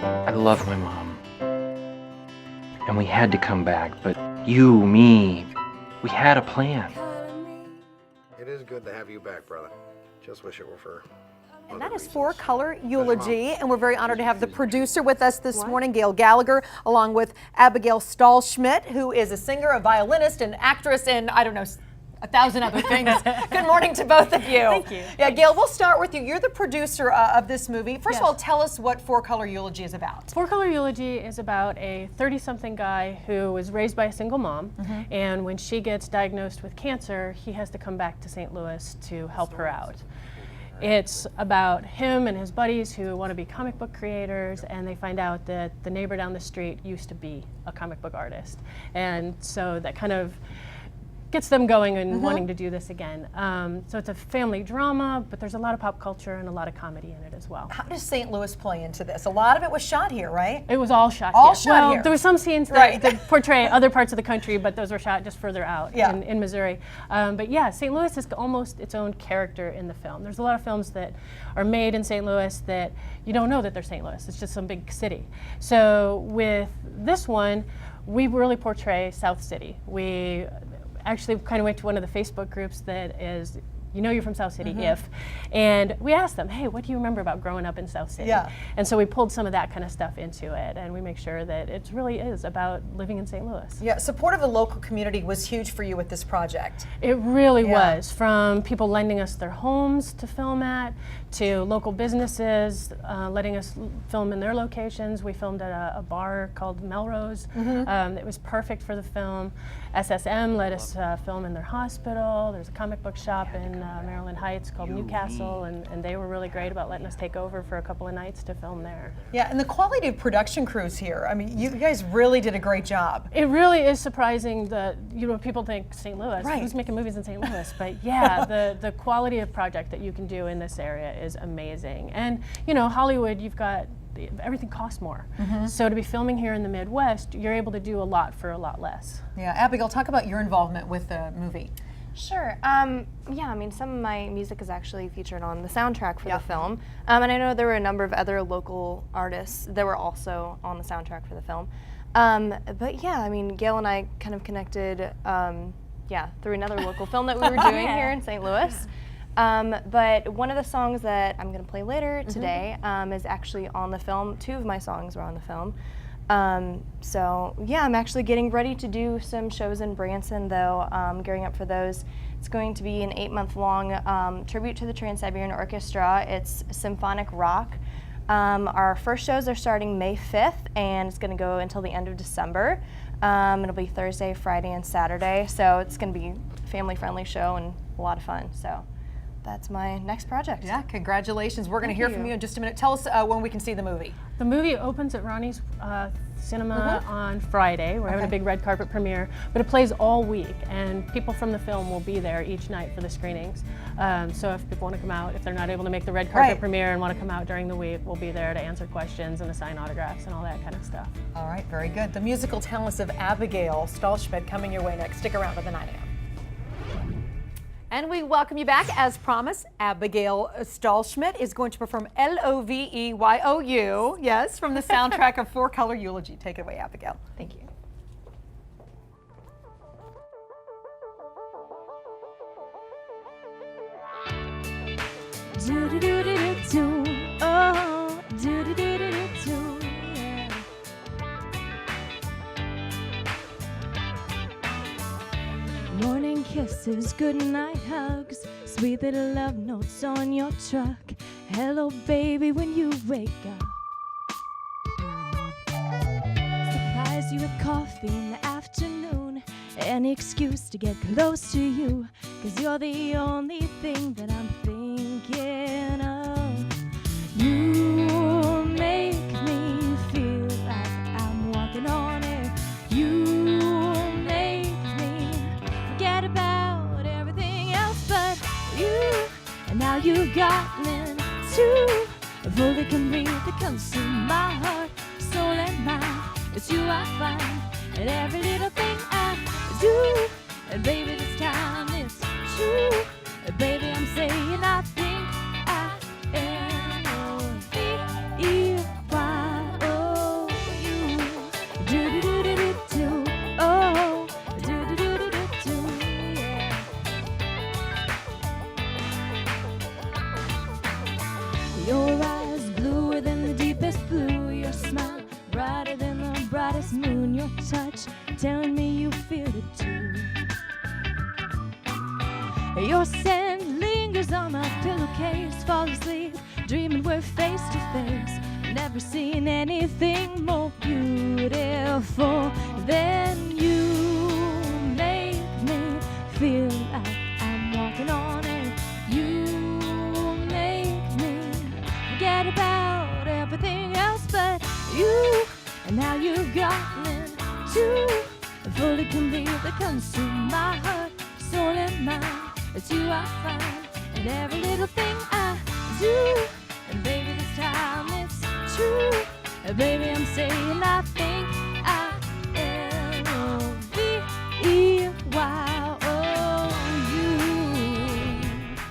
I love my mom. And we had to come back, but you, me, we had a plan. It is good to have you back, brother. Just wish it were for And that is Four Color Eulogy, and we're very honored to have the producer with us this morning, Gayle Gallagher, along with Abigail Stahlschmidt, who is a singer, a violinist, an actress, and I don't know, 1,000 other things. Good morning to both of you. Thank you. Yeah, Gayle, we'll start with you. You're the producer of this movie. First of all, tell us what Four Color Eulogy is about. Four Color Eulogy is about a 30-something guy who was raised by a single mom, and when she gets diagnosed with cancer, he has to come back to St. Louis to help her out. It's about him and his buddies who want to be comic book creators, and they find out that the neighbor down the street used to be a comic book artist. And so that kind of gets them going and wanting to do this again. So it's a family drama, but there's a lot of pop culture and a lot of comedy in it as well. How does St. Louis play into this? A lot of it was shot here, right? It was all shot All here. shot well, here. there were some scenes that portray other parts of the country, but those were shot just further out in Missouri. But yeah, St. Louis is almost its own character in the film. There's a lot of films that are made in St. Louis that you don't know that they're St. Louis. It's just some big city. So with this one, we really portray South City. We actually kind of went to one of the Facebook groups that is, you know you're from South City if, and we asked them, hey, what do you remember about growing up in South City? Yeah. And so we pulled some of that kind of stuff into it, and we make sure that it really is about living in St. Louis. Yeah, support of the local community was huge for you with this project. It really was, from people lending us their homes to film at, to local businesses letting us film in their locations. We filmed at a bar called Melrose. It was perfect for the film. SSM let us film in their hospital. There's a comic book shop in Maryland Heights called Newcastle, and they were really great about letting us take over for a couple of nights to film there. Yeah, and the quality of production crews here, I mean, you guys really did a great job. It really is surprising that, you know, people think St. Louis, Right. who's making movies in St. Louis? But yeah, the quality of project that you can do in this area is amazing. And, you know, Hollywood, you've got, everything costs more. So to be filming here in the Midwest, you're able to do a lot for a lot less. Yeah, Abigail, talk about your involvement with the movie. Sure. Yeah, I mean, some of my music is actually featured on the soundtrack for the film. And I know there were a number of other local artists that were also on the soundtrack for the film. But yeah, I mean, Gayle and I kind of connected, through another local film that we were doing here in St. Louis. But one of the songs that I'm going to play later today is actually on the film. Two of my songs were on the film. So yeah, I'm actually getting ready to do some shows in Branson, though, gearing up for those. It's going to be an 8-month-long tribute to the Trans-Siberian Orchestra. It's symphonic rock. Our first shows are starting May 5th, and it's going to go until the end of December. It'll be Thursday, Friday, and Saturday, so it's going to be a family-friendly show and a lot of fun. So that's my next project. Yeah, congratulations. We're going to hear from you in just a minute. Tell us when we can see the movie. The movie opens at Ronnie's Cinema on Friday. We're having a big red carpet premiere, but it plays all week, and people from the film will be there each night for the screenings. So if people want to come out, if they're not able to make the red carpet premiere and want to come out during the week, we'll be there to answer questions and assign autographs and all that kind of stuff. All right, very good. The musical talents of Abigail Stahlschmidt coming your way next. Stick around for the 9 a.m. And we welcome you back. As promised, Abigail Stahlschmidt is going to perform L-O-V-E-Y-O-U, yes, from the soundtrack of Four Color Eulogy. Take it away, Abigail. Thank you. Do-do-do-do-do-do. Oh, do-do-do-do-do-do. Yeah. Morning kisses, good night hugs, sweet little love notes on your truck. Hello, baby, when you wake up. Surprise you with coffee in the afternoon. Any excuse to get close to you, 'cause you're the only thing that I'm thinking of. You make me feel like I'm walking on air. You make me forget about everything else but you. And now you got me too. A voice that can breathe, that comes to my heart, soul and mind. It's you I find in every little thing I do. And baby, this time it's true. And baby, I'm saying I think I am. touch, telling me you feel it too. Your scent lingers on my pillowcase, fall asleep, dreaming we're face to face. Never seen anything more beautiful than you. Make me feel like I'm walking on air. You make me forget about everything else but you. And now you've gotten to fully completely consume my heart, soul and mind. It's you I find in every little thing I do. And baby, this time it's true. Baby, I'm saying I think